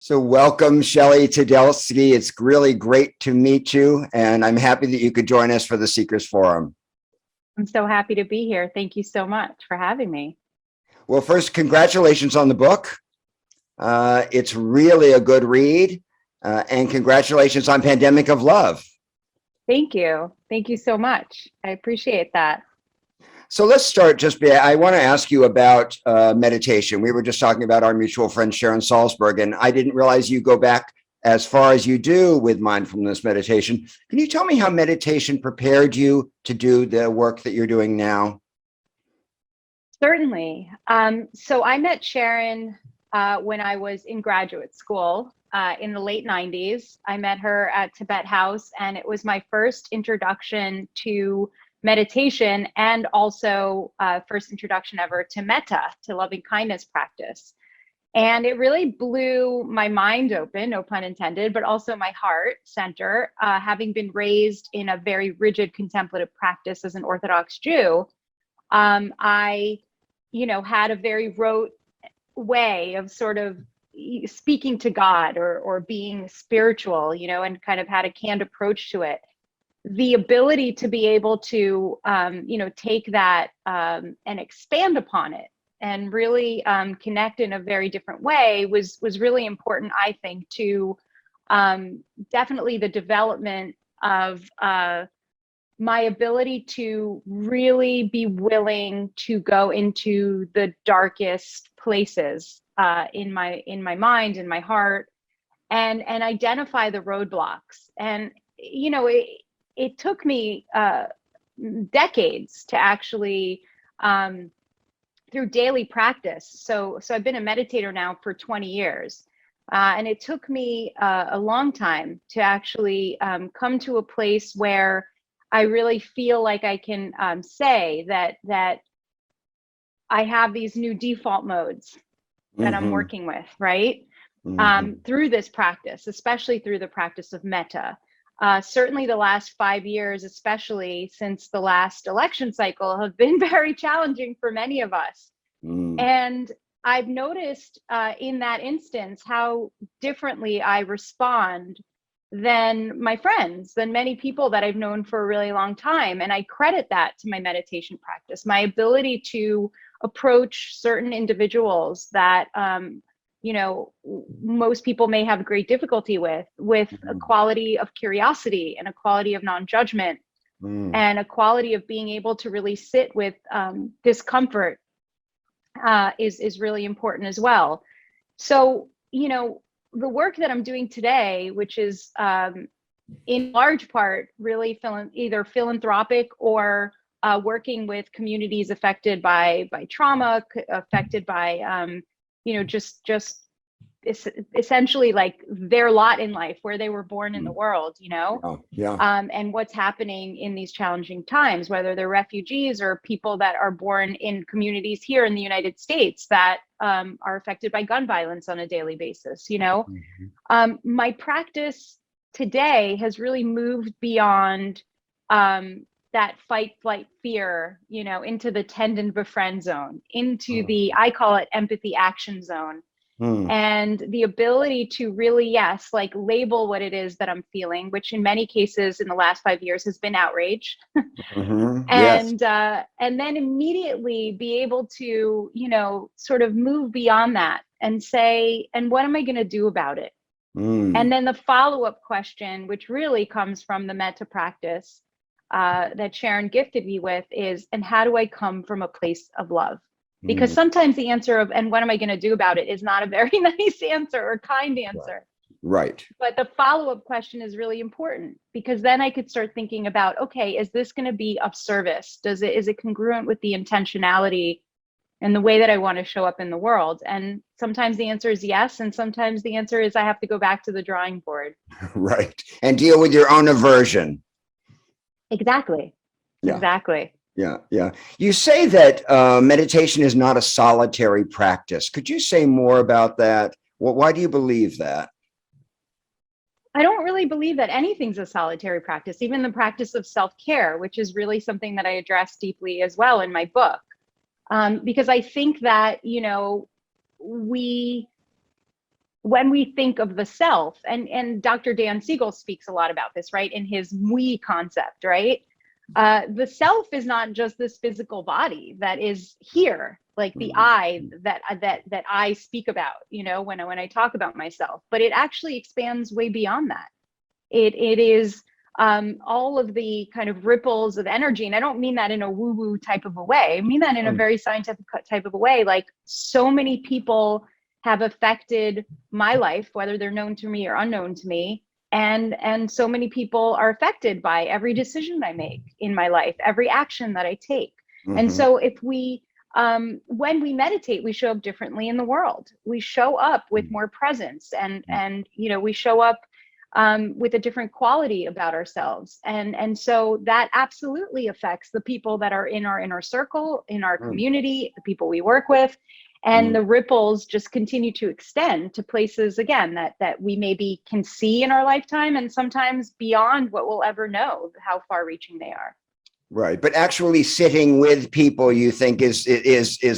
So welcome, Shelly Tygielski. It's really great to meet you, and I'm happy that you could join us for the Seekers Forum. I'm so happy to be here. Thank you so much for having me. Well, first, congratulations on the book. It's really a good read, and congratulations on Pandemic of Love. Thank you. Thank you so much. I appreciate that. So let's start I want to ask you about meditation. We were just talking about our mutual friend, Sharon Salzberg, and I didn't realize you go back as far as you do with mindfulness meditation. Can you tell me how meditation prepared you to do the work that you're doing now? Certainly. So I met Sharon when I was in graduate school in the late 90s. I met her at Tibet House, and it was my first introduction to meditation and also first introduction ever to metta, to loving kindness practice. And it really blew my mind open, no pun intended, but also my heart center, having been raised in a very rigid contemplative practice as an Orthodox Jew. I had a very rote way of sort of speaking to God or being spiritual, and kind of had a canned approach to it. The ability to be able to, take that and expand upon it and really connect in a very different way was really important, I think, to definitely the development of my ability to really be willing to go into the darkest places in my mind, in my heart, and identify the roadblocks. And it took me decades to actually through daily practice. So I've been a meditator now for 20 years. And it took me a long time to actually come to a place where I really feel like I can say that I have these new default modes that I'm working with, right? Through this practice, especially through the practice of metta. Certainly the last 5 years, especially since the last election cycle, have been very challenging for many of us. And I've noticed in that instance how differently I respond than my friends, than many people that I've known for a really long time. And I credit that to my meditation practice, my ability to approach certain individuals that most people may have great difficulty with a quality of curiosity and a quality of non-judgment and a quality of being able to really sit with discomfort is really important as well. So, the work that I'm doing today, which is in large part really either philanthropic or working with communities affected by trauma, affected by just essentially like their lot in life, where they were born in the world, and what's happening in these challenging times, whether they're refugees or people that are born in communities here in the United States that are affected by gun violence on a daily basis. My practice today has really moved beyond that fight, flight, fear, into the tend and befriend zone, into the, I call it empathy action zone. And the ability to really, label what it is that I'm feeling, which in many cases in the last 5 years has been outrage. And then immediately be able to, sort of move beyond that and say, and what am I going to do about it? And then the follow-up question, which really comes from the metta practice that Sharon gifted me with, is, and how do I come from a place of love? Because sometimes the answer of, and what am I going to do about it, is not a very nice answer or kind answer. Right. But the follow-up question is really important, because then I could start thinking about, okay, is this going to be of service? Is it congruent with the intentionality and the way that I want to show up in the world? And sometimes the answer is yes. And sometimes the answer is I have to go back to the drawing board. Right. And deal with your own aversion. Exactly. Yeah. Exactly. Yeah. You say that meditation is not a solitary practice. Could you say more about that? Well, why do you believe that? I don't really believe that anything's a solitary practice, even the practice of self-care, which is really something that I address deeply as well in my book. Because I think that, we when we think of the self, and Dr. Dan Siegel speaks a lot about this, right, in his we concept, right? The self is not just this physical body that is here, like the I that I speak about, you know, when I talk about myself, but it actually expands way beyond that. It is all of the kind of ripples of energy, and I don't mean that in a woo-woo type of a way. I mean that in a very scientific type of a way. Like, so many people have affected my life, whether they're known to me or unknown to me. And so many people are affected by every decision I make in my life, every action that I take. And so if we, when we meditate, we show up differently in the world. We show up with more presence, and you know, we show up with a different quality about ourselves. And so that absolutely affects the people that are in our inner circle, in our community, the people we work with. And the ripples just continue to extend to places, again, that we maybe can see in our lifetime, and sometimes beyond what we'll ever know, how far reaching they are. Right. But actually sitting with people, you think is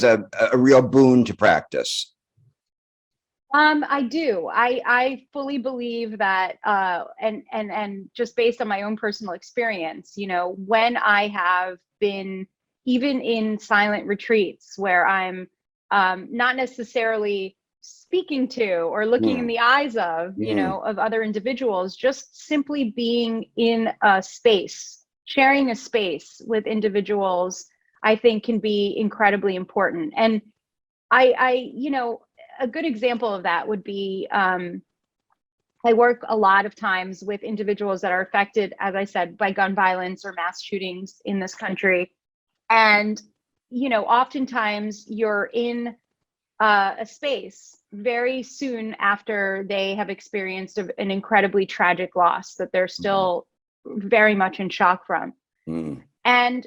a real boon to practice? I do. I fully believe that, and just based on my own personal experience, you know, when I have been even in silent retreats where I'm not necessarily speaking to or looking in the eyes of, you know, of other individuals, just simply being in a space, sharing a space with individuals, I think can be incredibly important. And I you know, a good example of that would be, I work a lot of times with individuals that are affected, as I said, by gun violence or mass shootings in this country. And, you know, oftentimes you're in a space very soon after they have experienced an incredibly tragic loss that they're still very much in shock from. And,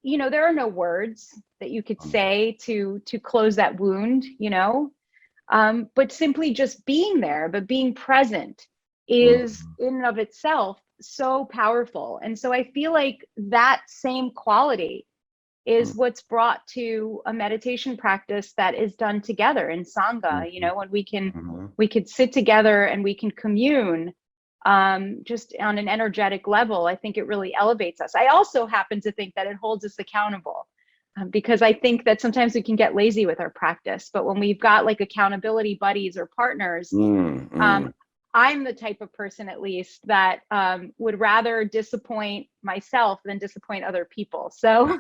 you know, there are no words that you could say to close that wound, you know, but simply just being there, but being present is in and of itself so powerful. And so I feel like that same quality is what's brought to a meditation practice that is done together in Sangha, you know, when we could sit together and we can commune just on an energetic level. I think it really elevates us. I also happen to think that it holds us accountable, because I think that sometimes we can get lazy with our practice, but when we've got like accountability buddies or partners, I'm the type of person, at least, that would rather disappoint myself than disappoint other people. So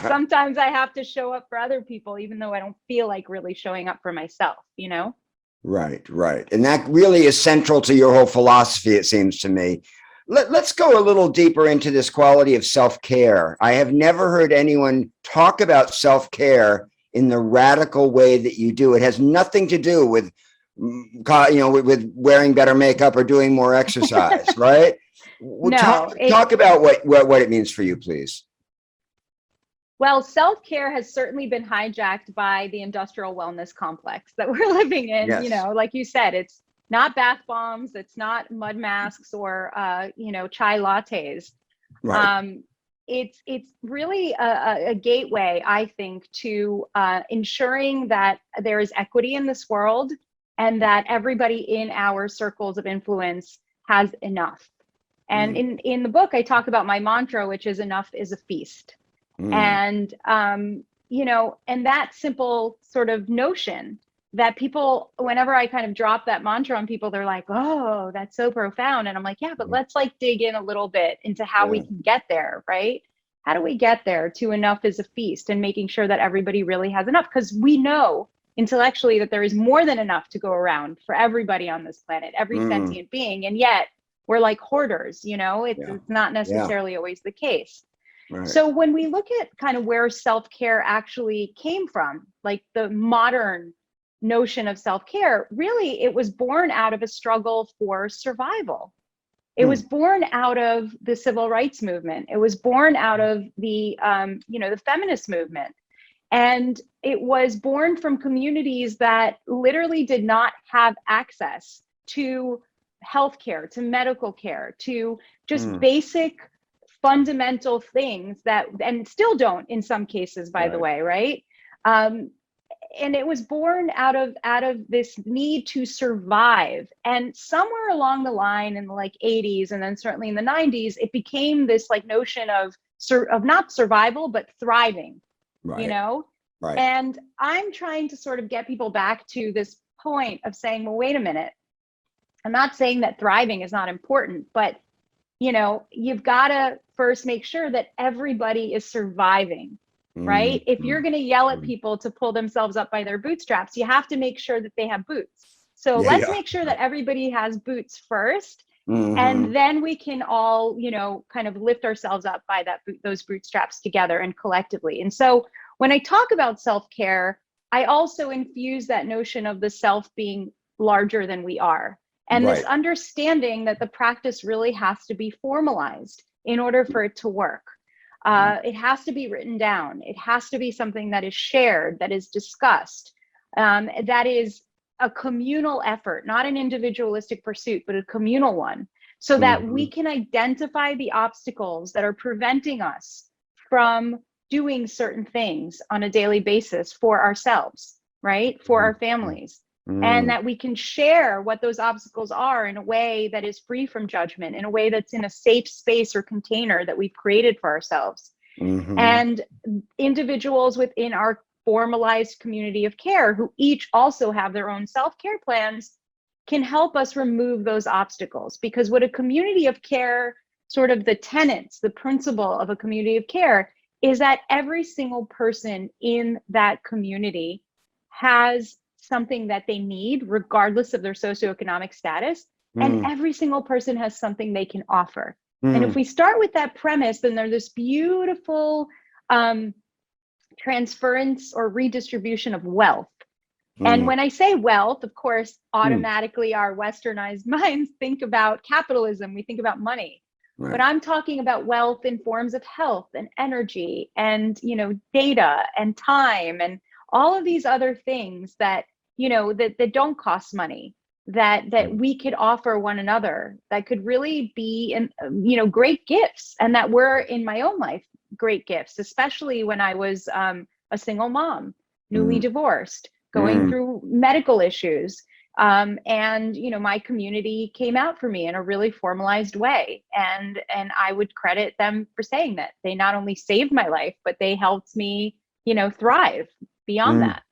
sometimes I have to show up for other people, even though I don't feel like really showing up for myself, you know? Right, right. And that really is central to your whole philosophy, it seems to me. Let's go a little deeper into this quality of self-care. I have never heard anyone talk about self-care in the radical way that you do. It has nothing to do with, you know, with wearing better makeup or doing more exercise, right? No, talk about what it means for you, please. Well, self-care has certainly been hijacked by the industrial wellness complex that we're living in. Yes. You know, like you said, it's not bath bombs, it's not mud masks or you know, chai lattes. Right. It's really a gateway, I think, to ensuring that there is equity in this world, and that everybody in our circles of influence has enough. And in the book, I talk about my mantra, which is enough is a feast. And, you know, and that simple sort of notion that people, whenever I kind of drop that mantra on people, they're like, oh, that's so profound. And I'm like, yeah, but let's like dig in a little bit into how we can get there, right? How do we get there to enough is a feast, and making sure that everybody really has enough? Because we know intellectually that there is more than enough to go around for everybody on this planet, every sentient being. And yet we're like hoarders, you know, it's not necessarily always the case. Right. So when we look at kind of where self-care actually came from, like the modern notion of self-care, really, it was born out of a struggle for survival. It was born out of the civil rights movement. It was born out of the, you know, the feminist movement. And it was born from communities that literally did not have access to healthcare, to medical care, to just basic fundamental things that, and still don't in some cases, by the way, right? it was born out of this need to survive. And somewhere along the line in the like 80s, and then certainly in the 90s, it became this like notion of not survival, but thriving, you Right. know? Right. And I'm trying to sort of get people back to this point of saying, well, wait a minute. I'm not saying that thriving is not important, but you know, you've got to first make sure that everybody is surviving, right? If you're going to yell at people to pull themselves up by their bootstraps, you have to make sure that they have boots. So Yeah. let's Yeah. make sure that everybody has boots first. Mhm. And then we can all, you know, kind of lift ourselves up by those bootstraps together and collectively. And so when I talk about self-care, I also infuse that notion of the self being larger than we are. And this Right. understanding that the practice really has to be formalized in order for it to work. It has to be written down. It has to be something that is shared, that is discussed, that is a communal effort, not an individualistic pursuit, but a communal one, so that we can identify the obstacles that are preventing us from doing certain things on a daily basis for ourselves, right? For our families. And that we can share what those obstacles are in a way that is free from judgment, in a way that's in a safe space or container that we've created for ourselves. And individuals within our formalized community of care, who each also have their own self-care plans, can help us remove those obstacles. Because what a community of care, sort of the tenets, the principle of a community of care, is that every single person in that community has something that they need, regardless of their socioeconomic status. And every single person has something they can offer. And if we start with that premise, then there's this beautiful transference or redistribution of wealth. And when I say wealth, of course, automatically our westernized minds think about capitalism, we think about money. Right. But I'm talking about wealth in forms of health and energy and, you know, data and time and all of these other things that, you know, that don't cost money, that we could offer one another, that could really be, you know, great gifts, and that were in my own life great gifts, especially when I was a single mom, newly divorced, going through medical issues. And, you know, my community came out for me in a really formalized way. And I would credit them for saying that. They not only saved my life, but they helped me, you know, thrive beyond that.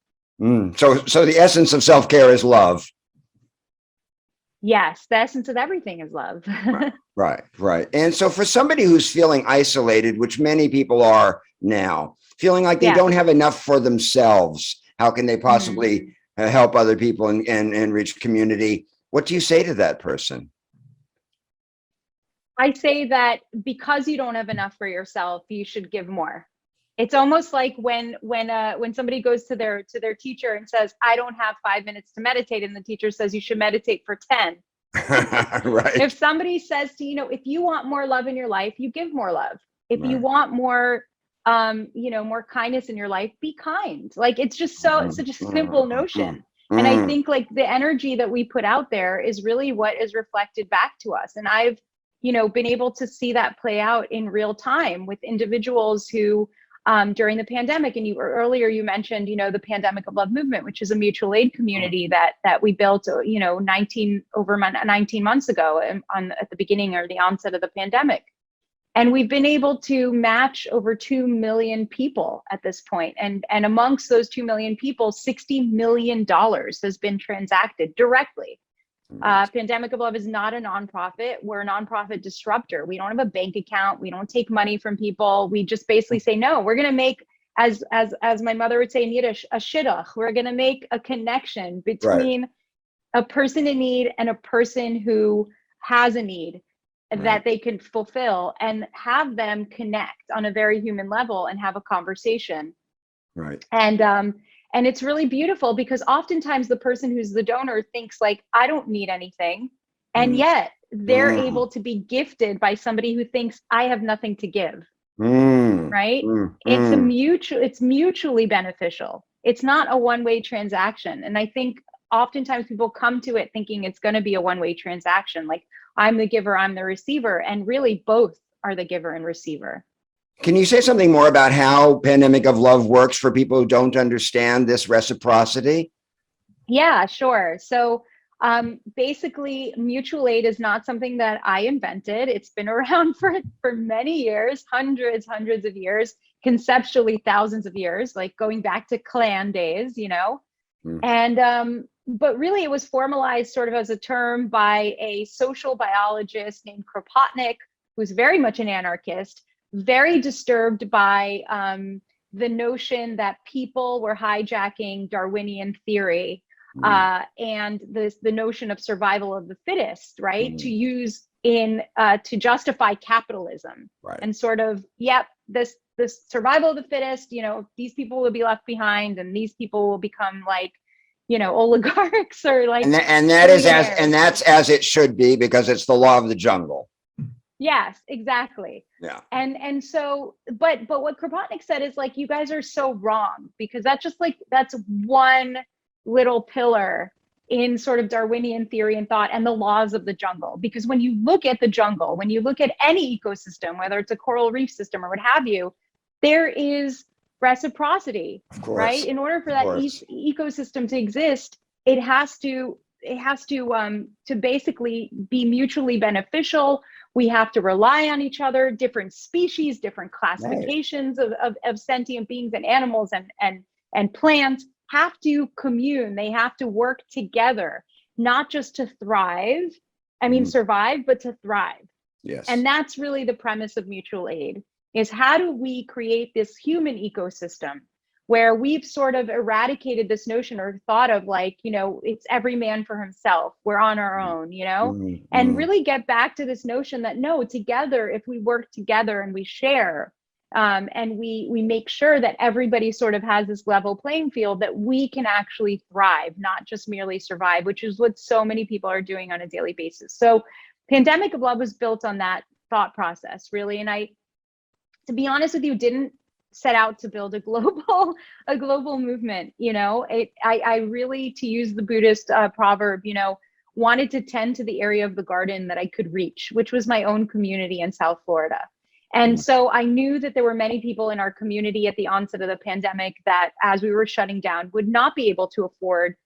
So the essence of self-care is love. Yes, the essence of everything is love. Right. And so for somebody who's feeling isolated, which many people are now, feeling like they don't have enough for themselves, how can they possibly help other people and reach community? What do you say to that person? I say that because you don't have enough for yourself, you should give more. It's almost like when somebody goes to their teacher and says, I don't have 5 minutes to meditate, and the teacher says you should meditate for 10. Right. If somebody says to you, know, if you want more love in your life, you give more love. If you want more, you know, more kindness in your life, be kind. Like, it's just such a simple notion. And I think like the energy that we put out there is really what is reflected back to us. And I've, you know, been able to see that play out in real time with individuals who, during the pandemic, and earlier you mentioned, you know, the Pandemic of Love movement, which is a mutual aid community that we built, you know, 19 months ago, at the beginning or the onset of the pandemic. And we've been able to match over 2 million people at this point. And amongst those 2 million people, $60 million has been transacted directly. Pandemic of Love is not a nonprofit. We're a nonprofit disruptor. We don't have a bank account. We don't take money from people. We just basically say, no, we're going to make, as my mother would say in Yiddish, a shidduch. We're going to make a connection between a person in need and a person who has a need that they can fulfill, and have them connect on a very human level and have a conversation. Right. And it's really beautiful because oftentimes the person who's the donor thinks like, I don't need anything. And yet they're able to be gifted by somebody who thinks I have nothing to give. Right. It's mutually beneficial. It's not a one-way transaction. And I think oftentimes people come to it thinking it's going to be a one-way transaction. Like, I'm the giver, I'm the receiver. And really both are the giver and receiver. Can you say something more about how Pandemic of Love works for people who don't understand this reciprocity? Yeah, sure. So basically, mutual aid is not something that I invented. It's been around for many years, hundreds of years, conceptually thousands of years, like going back to clan days, you know. Mm. And but really, it was formalized sort of as a term by a social biologist named Kropotnik, who's very much an anarchist, very disturbed by the notion that people were hijacking Darwinian theory and the notion of survival of the fittest, right? To use in to justify capitalism, Right. and sort of, yep, this survival of the fittest, you know, these people will be left behind, and these people will become like, you know, oligarchs or like, and that's as it should be, because it's the law of the jungle. Yes, exactly. Yeah. And so, but what Kropotnik said is like, you guys are so wrong, because that's just like, that's one little pillar in sort of Darwinian theory and thought and the laws of the jungle. Because when you look at the jungle, when you look at any ecosystem, whether it's a coral reef system or what have you, there is reciprocity, Of course. right? In order for that ecosystem to exist, it has to basically be mutually beneficial. We have to rely on each other. Different species, different classifications of sentient beings and animals and plants have to commune. They have to work together, not just to thrive, survive, but to thrive. Yes. And that's really the premise of mutual aid, is how do we create this human ecosystem where we've sort of eradicated this notion or thought of like, you know, it's every man for himself, we're on our own, you know, and really get back to this notion that no, together, if we work together and we share, and we make sure that everybody sort of has this level playing field, that we can actually thrive, not just merely survive, which is what so many people are doing on a daily basis. So Pandemic of Love was built on that thought process, really. And I, to be honest with you, didn't set out to build a global movement. You know, I really, to use the Buddhist proverb, you know, wanted to tend to the area of the garden that I could reach, which was my own community in South Florida. And so I knew that there were many people in our community at the onset of the pandemic that, as we were shutting down, would not be able to afford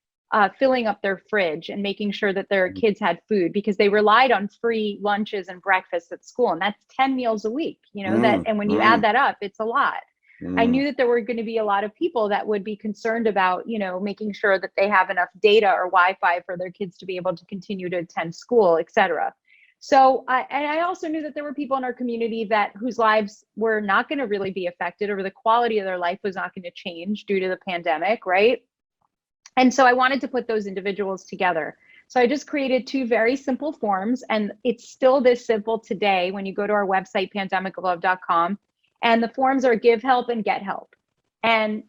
filling up their fridge and making sure that their kids had food, because they relied on free lunches and breakfasts at school. And that's 10 meals a week, you know, that, and when you add that up, it's a lot. I knew that there were going to be a lot of people that would be concerned about, you know, making sure that they have enough data or Wi-Fi for their kids to be able to continue to attend school, et cetera. So I also knew that there were people in our community that whose lives were not going to really be affected, or the quality of their life was not going to change due to the pandemic, right? And so I wanted to put those individuals together. So I just created two very simple forms, and it's still this simple today when you go to our website, pandemicoflove.com. And the forms are give help and get help. And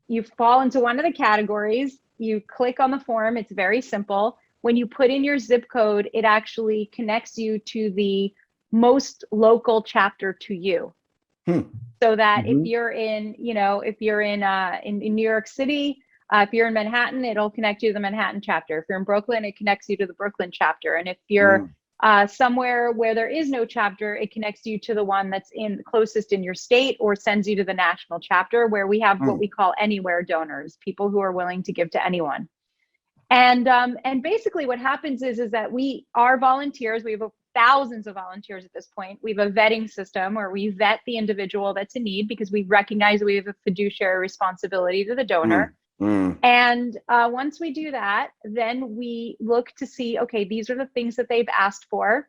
you fall into one of the categories, you click on the form, it's very simple. When you put in your zip code, it actually connects you to the most local chapter to you. So that if you're in, you know, if you're in New York City, if you're in Manhattan, it'll connect you to the Manhattan chapter. If you're in Brooklyn, it connects you to the Brooklyn chapter. And if you're somewhere where there is no chapter, it connects you to the one that's in closest in your state, or sends you to the national chapter, where we have what we call anywhere donors, people who are willing to give to anyone. And basically what happens is that we are volunteers. We have thousands of volunteers at this point. We have a vetting system where we vet the individual that's in need, because we recognize that we have a fiduciary responsibility to the donor. And once we do that, then we look to see, okay, these are the things that they've asked for.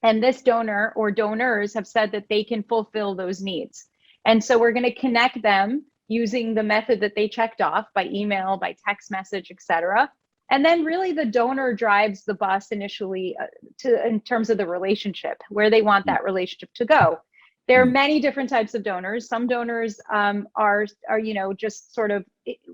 And this donor or donors have said that they can fulfill those needs. And so we're going to connect them using the method that they checked off, by email, by text message, et cetera. And then really the donor drives the bus initially in terms of the relationship, where they want that relationship to go. There are many different types of donors. Some donors are, you know, just sort of,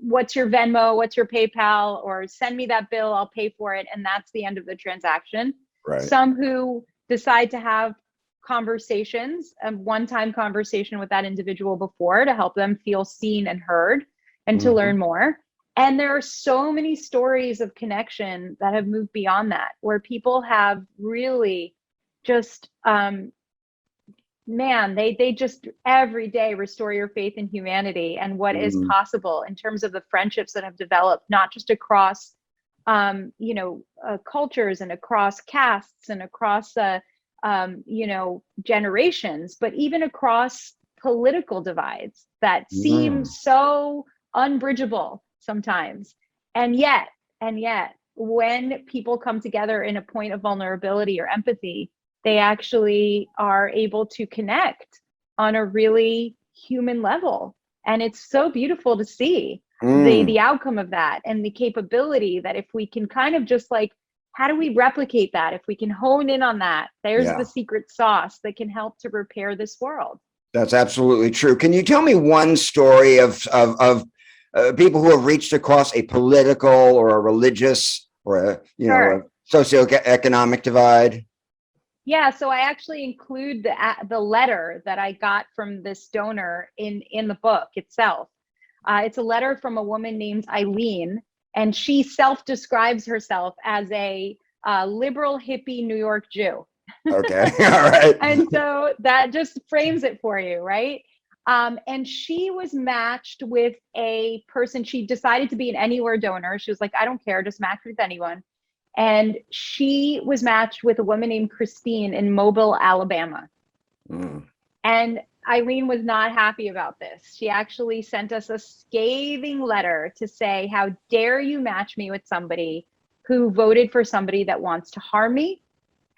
what's your Venmo, what's your PayPal, or send me that bill, I'll pay for it. And that's the end of the transaction. Right. Some who decide to have conversations, a one-time conversation with that individual before, to help them feel seen and heard, and to learn more. And there are so many stories of connection that have moved beyond that, where people have really just man, they just every day restore your faith in humanity and what is possible in terms of the friendships that have developed, not just across, cultures and across castes and across, generations, but even across political divides that seem so unbridgeable sometimes. And yet, when people come together in a point of vulnerability or empathy, they actually are able to connect on a really human level. And it's so beautiful to see the outcome of that, and the capability that if we can kind of just like, how do we replicate that? If we can hone in on that, there's the secret sauce that can help to repair this world. That's absolutely true. Can you tell me one story of people who have reached across a political or a religious or a socioeconomic divide? Yeah, so I actually include the letter that I got from this donor in the book itself. It's a letter from a woman named Eileen, and she self-describes herself as a liberal hippie New York Jew. Okay, all right. And so that just frames it for you, right? And she was matched with a person. She decided to be an anywhere donor. She was like, I don't care, just match with anyone. And she was matched with a woman named Christine in Mobile, Alabama. And Eileen was not happy about this. She actually sent us a scathing letter to say, how dare you match me with somebody who voted for somebody that wants to harm me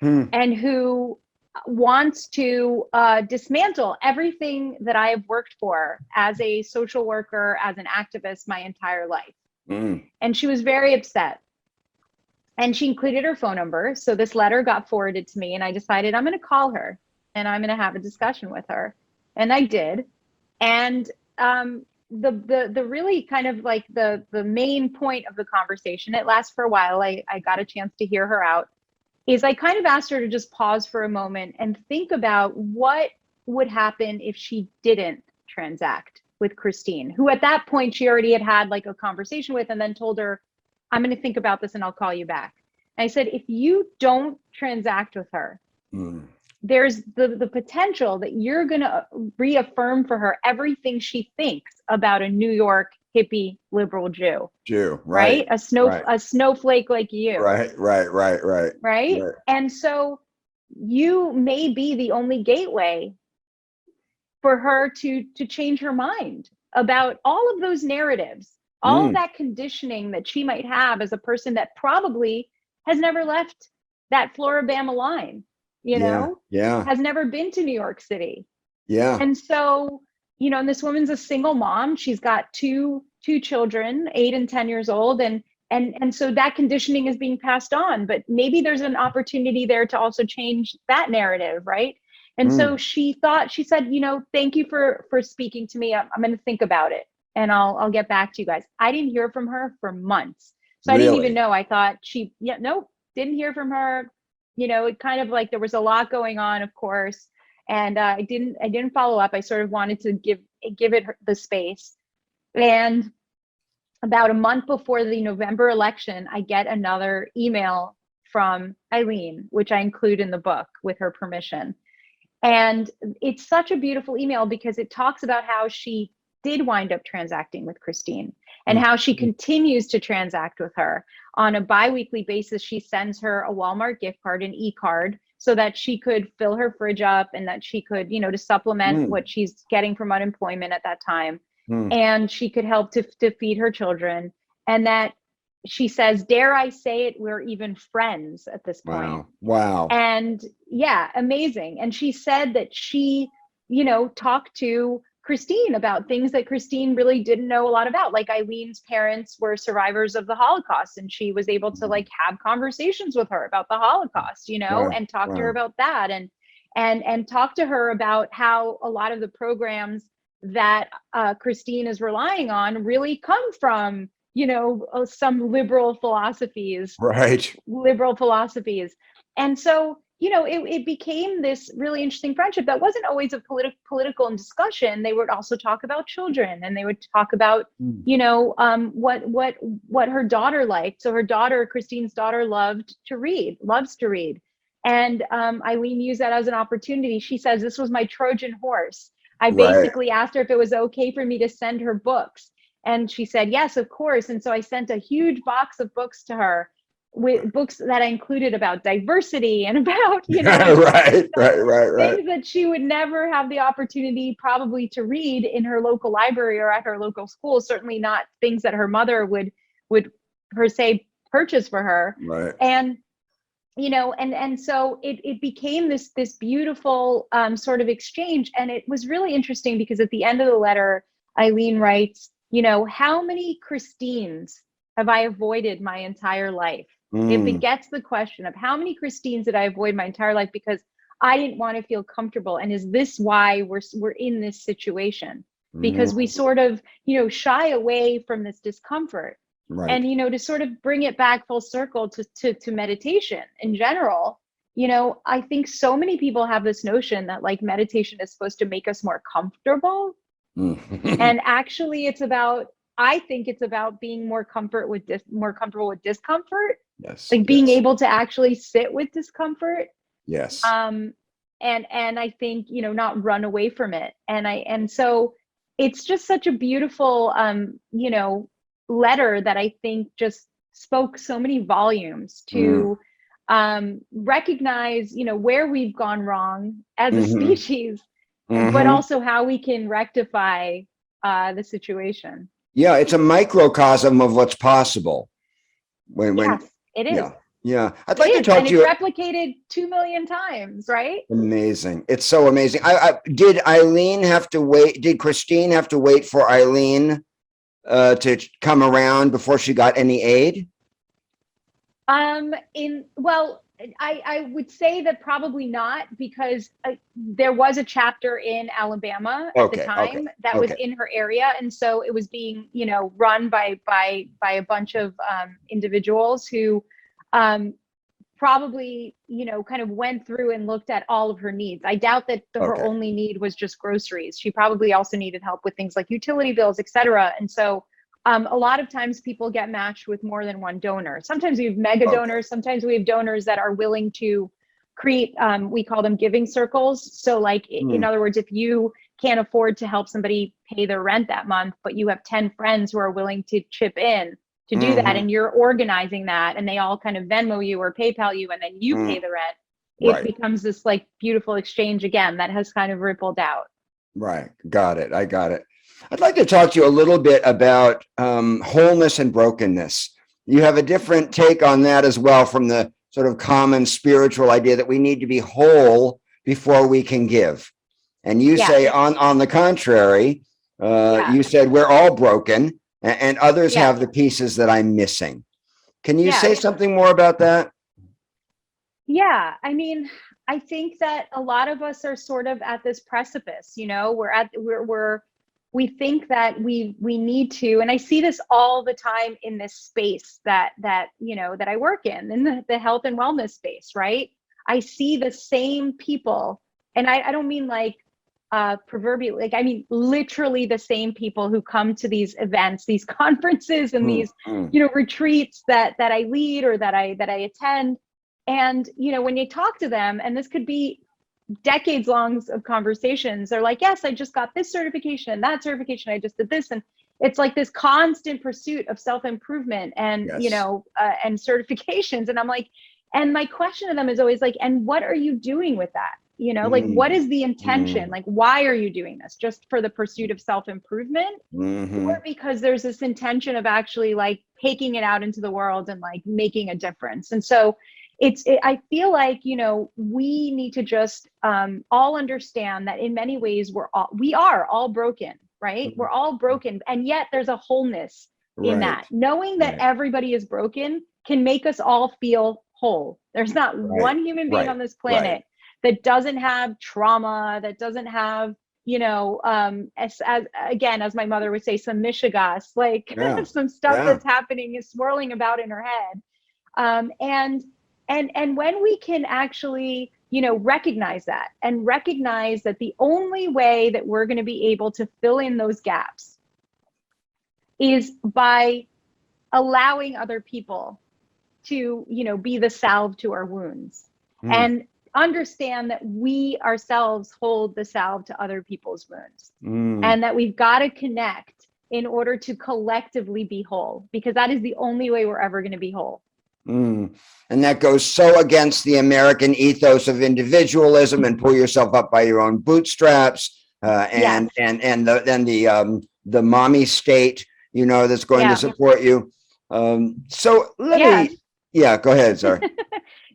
and who wants to dismantle everything that I have worked for as a social worker, as an activist my entire life. And she was very upset. And she included her phone number. So this letter got forwarded to me, and I decided I'm going to call her and I'm going to have a discussion with her. And I did. And the really kind of like the main point of the conversation, it lasts for a while. I got a chance to hear her out, is I kind of asked her to just pause for a moment and think about what would happen if she didn't transact with Christine, who at that point she already had like a conversation with, and then told her, I'm going to think about this and I'll call you back. And I said, if you don't transact with her, there's the potential that you're going to reaffirm for her everything she thinks about a New York hippie liberal Jew, right? A snowflake like you. Right. And so you may be the only gateway for her to change her mind about all of those narratives, all of that conditioning that she might have as a person that probably has never left that Floribama line, has never been to New York City. And so, and this woman's a single mom. She's got two children, 8 and 10 years old. And so that conditioning is being passed on, but maybe there's an opportunity there to also change that narrative. Right. And so she said, thank you for speaking to me. I'm going to think about it and I'll get back to you guys. I didn't hear from her for months. So I didn't even know. I thought didn't hear from her. It kind of like there was a lot going on, of course. And I didn't follow up. I sort of wanted to give it the space. And about a month before the November election, I get another email from Eileen, which I include in the book with her permission. And it's such a beautiful email because it talks about how she did wind up transacting with Christine and how she continues to transact with her on a biweekly basis. She sends her a Walmart gift card, an e-card, so that she could fill her fridge up and that she could, to supplement what she's getting from unemployment at that time. And she could help to feed her children. And that she says, dare I say it, we're even friends at this point. Wow. And yeah, amazing. And she said that she, talked to Christine about things that Christine really didn't know a lot about. Like Eileen's parents were survivors of the Holocaust, and she was able to like have conversations with her about the Holocaust, and talk to her about that, and talk to her about how a lot of the programs that Christine is relying on really come from, some liberal philosophies. And so, it became this really interesting friendship that wasn't always a political and discussion. They would also talk about children, and they would talk about, what her daughter liked. So her daughter, Christine's daughter, loves to read. And Eileen used that as an opportunity. She says, this was my Trojan horse. I Right. basically asked her if it was okay for me to send her books. And she said, yes, of course. And so I sent a huge box of books to her, with books that I included about diversity and about, Right. things that she would never have the opportunity probably to read in her local library or at her local school. Certainly not things that her mother would per se purchase for her. Right. And and so it became this beautiful sort of exchange. And it was really interesting because at the end of the letter, Eileen writes, how many Christines have I avoided my entire life? It begets the question of how many Christines did I avoid my entire life because I didn't want to feel comfortable. And is this why we're in this situation? Because we sort of, shy away from this discomfort. Right. And, to sort of bring it back full circle to meditation in general, I think so many people have this notion that like meditation is supposed to make us more comfortable. And actually I think it's about being more comfortable with discomfort. Yes. Like being able to actually sit with discomfort. Yes. And I think, not run away from it. And so it's just such a beautiful, letter that I think just spoke so many volumes to recognize, where we've gone wrong as a species, but also how we can rectify the situation. Yeah, it's a microcosm of what's possible. Yes, it is. Yeah. I'd like to talk to you. And it's replicated 2 million times, right? Amazing. It's so amazing. Did Eileen have to wait? Did Christine have to wait for Eileen to come around before she got any aid? I would say that probably not, because there was a chapter in Alabama at the time that was in her area, and so it was being, run by a bunch of individuals who probably, kind of went through and looked at all of her needs. I doubt that her only need was just groceries. She probably also needed help with things like utility bills, et cetera. And so a lot of times people get matched with more than one donor. Sometimes we have mega donors. Sometimes we have donors that are willing to create, we call them giving circles. So like, in other words, if you can't afford to help somebody pay their rent that month, but you have 10 friends who are willing to chip in to do that, and you're organizing that, and they all kind of Venmo you or PayPal you, and then you pay the rent, it becomes this like beautiful exchange again that has kind of rippled out. Right. Got it. I got it. I'd like to talk to you a little bit about wholeness and brokenness. You have a different take on that as well, from the sort of common spiritual idea that we need to be whole before we can give. And you say on the contrary, you said we're all broken, and others have the pieces that I'm missing. Can you say something more about that? Yeah, I mean, I think that a lot of us are sort of at this precipice. We think that we need to, and I see this all the time in this space that I work in the health and wellness space, right? I see the same people, and I don't mean like proverbial, like I mean literally the same people who come to these events, these conferences, and these retreats that I lead or that I attend. And when you talk to them, and this could be decades long of conversations, they're like, yes, I just got this certification and that certification, I just did this. And it's like this constant pursuit of self-improvement and and certifications. And I'm like, and my question to them is always like, and what are you doing with that? Like, what is the intention? Like, why are you doing this? Just for the pursuit of self-improvement? Or because there's this intention of actually like taking it out into the world and like making a difference? And so I feel like, we need to just all understand that in many ways we are all broken, right? We're all broken. And yet there's a wholeness in that. Knowing that everybody is broken can make us all feel whole. There's not one human being on this planet that doesn't have trauma, that doesn't have, as my mother would say, some mishigas, like some stuff that's happening is swirling about in her head. And when we can actually, recognize that, and recognize that the only way that we're going to be able to fill in those gaps is by allowing other people to, be the salve to our wounds. Mm, and understand that we ourselves hold the salve to other people's wounds, mm, and that we've got to connect in order to collectively be whole, because that is the only way we're ever going to be whole. mm. And that goes so against the American ethos of individualism and pull yourself up by your own bootstraps. Yes. The mommy state, that's going to Yeah. support you. So let Yes. me, yeah, go ahead, sir.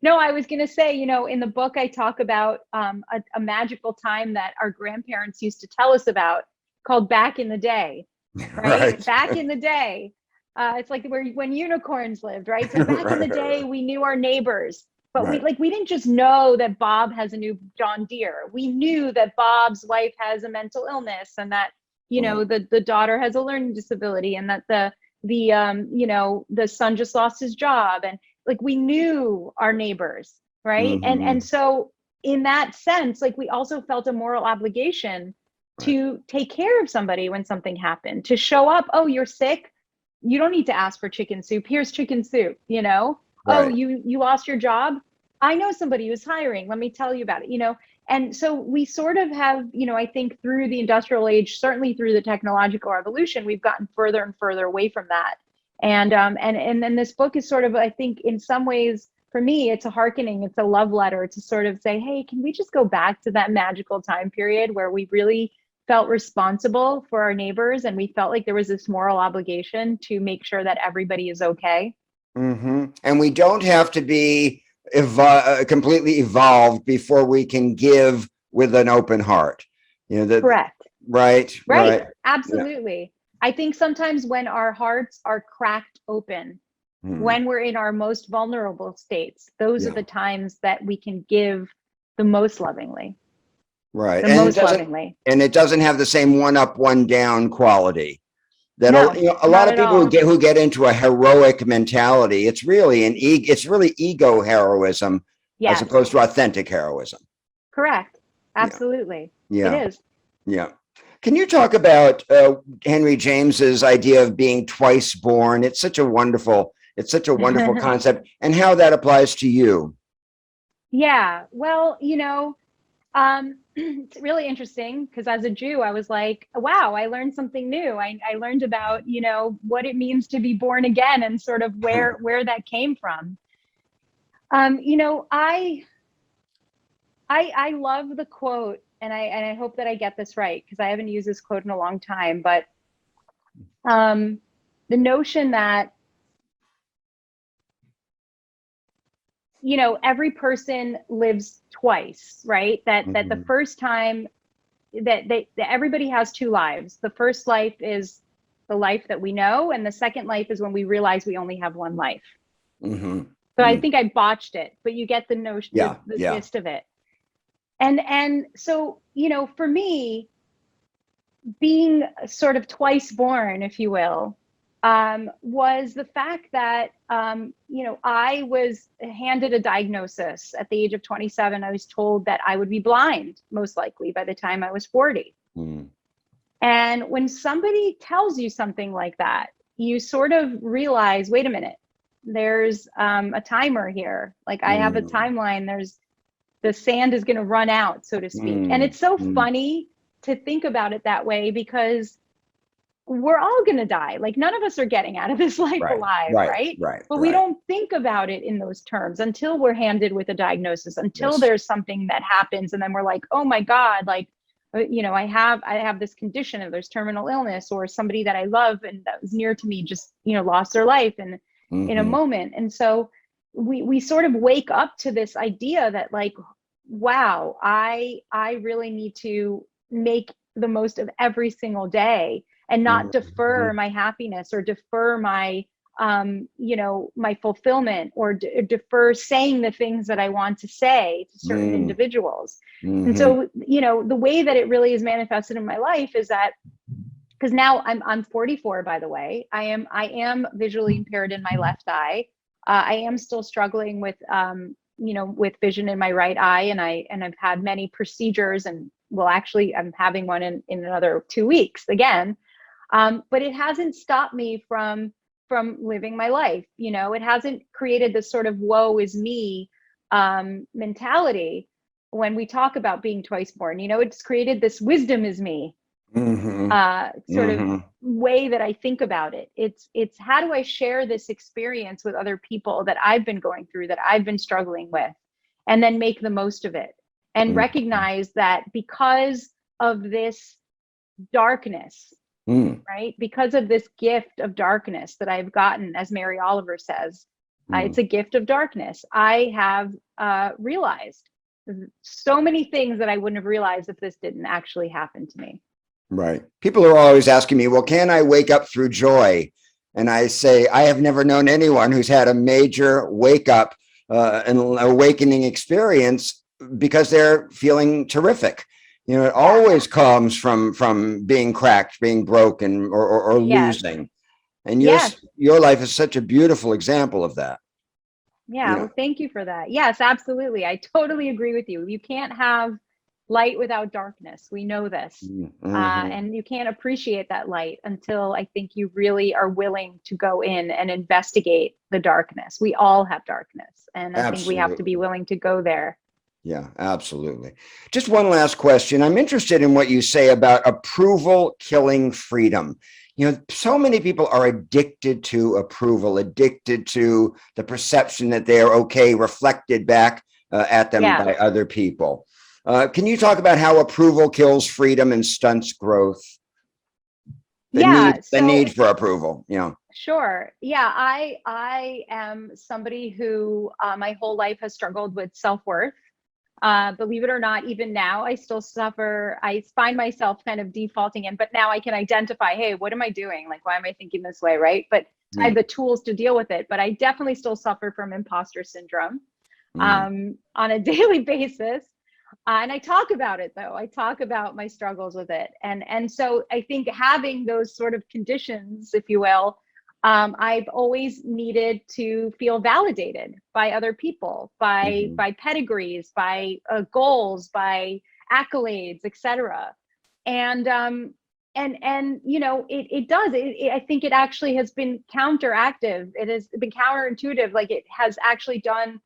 No, I was going to say, in the book, I talk about a magical time that our grandparents used to tell us about, called Back in the Day, right? Right. Back in the day. It's like when unicorns lived, right? So back in the day, Right. we knew our neighbors, but we Right. like we didn't just know that Bob has a new John Deere. We knew that Bob's wife has a mental illness, and that Right. the daughter has a learning disability, and that the son just lost his job, and like we knew our neighbors, right? And Mhm. so in that sense, like we also felt a moral obligation Right. to take care of somebody when something happened, to show up. Oh, you're sick, you don't need to ask for chicken soup, here's chicken soup. Oh, Right. you lost your job, I know somebody who's hiring, let me tell you about it. And so we sort of have, I think through the industrial age, certainly through the technological revolution, we've gotten further and further away from that. And then this book is sort of, I think, in some ways, for me, it's a hearkening, it's a love letter to sort of say, hey, can we just go back to that magical time period where we really felt responsible for our neighbors, and we felt like there was this moral obligation to make sure that everybody is okay. And we don't have to be completely evolved before we can give with an open heart. That. Correct. Right. Right. Right. Yeah. Absolutely. I think sometimes when our hearts are cracked open, Mm, when we're in our most vulnerable states, those are yeah. the times that we can give the most lovingly, Right. the And most lovingly. it doesn't have the same one up, one down quality that No, a lot not of at people who all. get into a heroic mentality. It's really ego heroism as Yes. opposed to authentic heroism. Correct. Yeah. Absolutely. It Yeah. is. Yeah. Can you talk about Henry James's idea of being twice born? It's such a wonderful concept, and how that applies to you. Yeah. Well, it's really interesting because as a Jew, I was like, wow, I learned something new. I learned about, what it means to be born again, and sort of where that came from. Um, you know, I I love the quote, and I hope that I get this right because I haven't used this quote in a long time, but um the notion that, every person lives twice, right? That the Mhm. first time that everybody has two lives. The first life is the life that we know, and the second life is when we realize we only have one life. Mhm. So I Mm. think I botched it, but you get the notion, Yeah. the Yeah. gist of it. And so, for me, being sort of twice born, if you will, was the fact that, I was handed a diagnosis at the age of 27. I was told that I would be blind, most likely, by the time I was 40. Mm. And when somebody tells you something like that, you sort of realize, wait a minute, there's a timer here. Like I have a Mm. timeline. The sand is going to run out, so to speak. And Mm. it's so Mm. funny to think about it that way because we're all going to die. Like none of us are getting out of this life Right. alive, Right. right? Right. But we Right. don't think about it in those terms until we're handed with a diagnosis, until Yes. there's something that happens, and then we're like, oh my God, like, I have this condition, or there's terminal illness, or somebody that I love and that was near to me just, lost their life in a Hmm. moment. And so we sort of wake up to this idea that, like, wow, I really need to make the most of every single day, and not defer Hmm. my happiness, or defer my fulfillment, or defer saying the things that I want to say to certain Hmm. individuals. And Hmm. so, the way that it really is manifested in my life is that, because now I'm 44, by the way. I am visually impaired in my left eye. I am still struggling with vision in my right eye, and I've had many procedures, and well, actually, I'm having one in another 2 weeks again. But it hasn't stopped me from living my life. It hasn't created this sort of woe is me mentality when we talk about being twice born. It's created this wisdom is me sort of way that I think about it. It's how do I share this experience with other people that I've been going through, that I've been struggling with, and then make the most of it and recognize that because of this darkness, right? Because of this gift of darkness that I've gotten, as Mary Oliver says, it's a gift of darkness. I have realized so many things that I wouldn't have realized if this didn't actually happen to me. Right. People are always asking me, well, can I wake up through joy? And I say, I have never known anyone who's had a major wake up and awakening experience because they're feeling terrific. It always comes from being cracked, being broken, or losing. And your life is such a beautiful example of that. Yeah. Well, thank you for that. Yes, absolutely. I totally agree with you. You can't have light without darkness. We know this. And you can't appreciate that light until I think you really are willing to go in and investigate the darkness. We all have darkness. And I think we have to be willing to go there. Yeah, absolutely. Just one last question. I'm interested in what you say about approval killing freedom. So many people are addicted to approval, addicted to the perception that they are okay, reflected back at them by other people. Can you talk about how approval kills freedom and stunts growth? The need for approval. Sure. Yeah, I am somebody who my whole life has struggled with self-worth. Believe it or not, even now, I still suffer. I find myself kind of defaulting in, but now I can identify, hey, what am I doing? Like, why am I thinking this way? Right. But I have the tools to deal with it. But I definitely still suffer from imposter syndrome on a daily basis. And I talk about it, though. I talk about my struggles with it. And so I think having those sort of conditions, if you will, I've always needed to feel validated by other people, by pedigrees, by goals, by accolades, etc. And it does. I think it actually has been counteractive. It has been counterintuitive. Like, it has actually done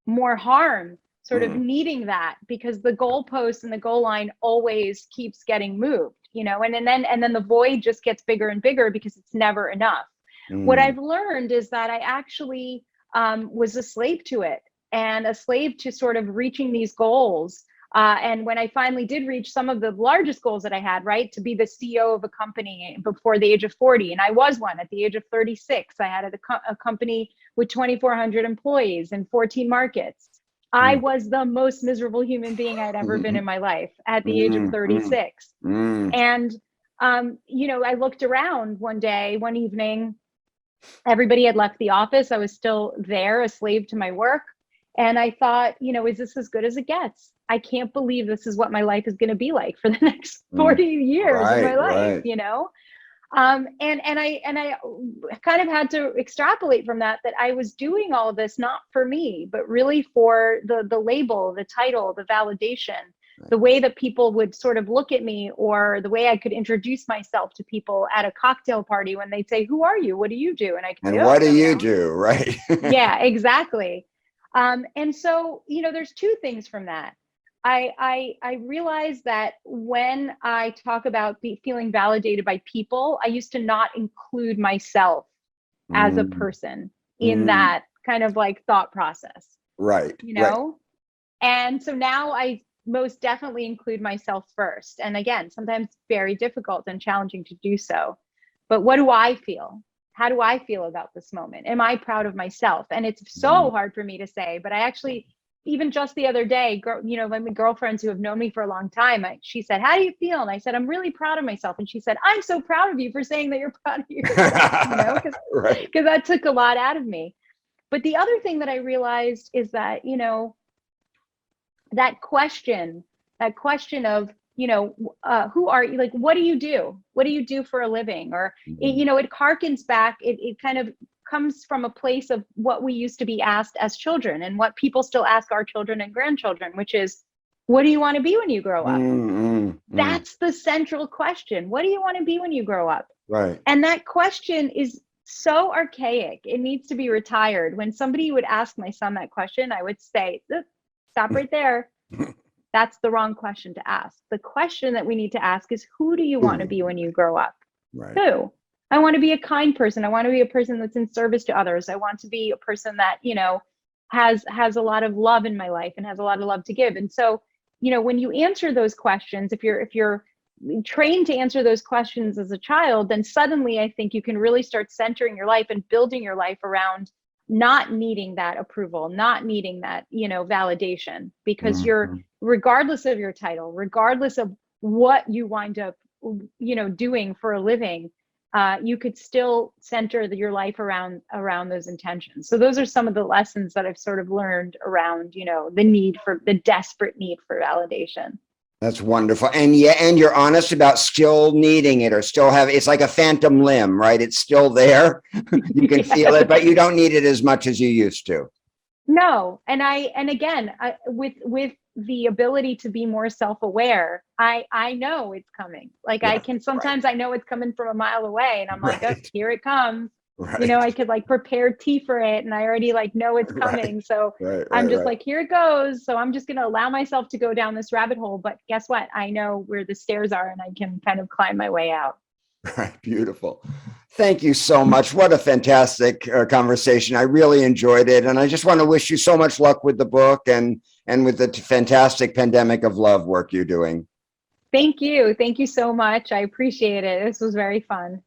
more harm, sort of needing that, because the goalpost and the goal line always keeps getting moved, and then the void just gets bigger and bigger because it's never enough. What I've learned is that I actually was a slave to it, and a slave to sort of reaching these goals. And when I finally did reach some of the largest goals that I had, right, to be the CEO of a company before the age of 40, and I was one at the age of 36, I had a company with 2,400 employees in 14 markets. I was the most miserable human being I'd ever been in my life at the age of 36. And, I looked around one evening. Everybody had left the office. I was still there, a slave to my work. And I thought, is this as good as it gets? I can't believe this is what my life is going to be like for the next 40 years of my life, And I kind of had to extrapolate from that I was doing all of this not for me, but really for the label, the title, the validation, the way that people would sort of look at me, or the way I could introduce myself to people at a cocktail party when they'd say, who are you? What do you do? And I could say, what do you do? Right. Yeah, exactly. And so, there's two things from that. I realized that when I talk about feeling validated by people, I used to not include myself as a person in that kind of like thought process. Right. And so now I most definitely include myself first. And again, sometimes very difficult and challenging to do so. But what do I feel? How do I feel about this moment? Am I proud of myself? And it's so hard for me to say, but I actually, even just the other day, my girlfriends who have known me for a long time, she said, how do you feel? And I said, I'm really proud of myself. And she said, I'm so proud of you for saying that you're proud of yourself, because that took a lot out of me. But the other thing that I realized is that, that question of, who are you? Like, what do you do? What do you do for a living? Or, it harkens back. It kind of comes from a place of what we used to be asked as children, and what people still ask our children and grandchildren, which is, what do you want to be when you grow up? That's the central question. What do you want to be when you grow up? Right. And that question is so archaic. It needs to be retired. When somebody would ask my son that question, I would say, stop right there. That's the wrong question to ask. The question that we need to ask is, who do you want to be when you grow up? Right. Who? I want to be a kind person. I want to be a person that's in service to others. I want to be a person that, has a lot of love in my life and has a lot of love to give. And so, when you answer those questions, if you're trained to answer those questions as a child, then suddenly I think you can really start centering your life and building your life around not needing that approval, not needing that, validation, because you're, regardless of your title, regardless of what you wind up, doing for a living, you could still center your life around those intentions. So those are some of the lessons that I've sort of learned around, the desperate need for validation. That's wonderful. And you're honest about still needing it or still have, it's like a phantom limb, right? It's still there. You can feel it, but you don't need it as much as you used to. No. And again, with the ability to be more self-aware, I know it's coming. Like I can, sometimes I know it's coming from a mile away and I'm like, oh, here it comes. Right. I could like prepare tea for it and I already like know it's coming. So I'm just like, here it goes. So I'm just going to allow myself to go down this rabbit hole. But guess what? I know where the stairs are and I can kind of climb my way out. Right. Beautiful. Thank you so much. What a fantastic conversation. I really enjoyed it. And I just want to wish you so much luck with the book and with the fantastic Pandemic of Love work you're doing. Thank you. Thank you so much. I appreciate it. This was very fun.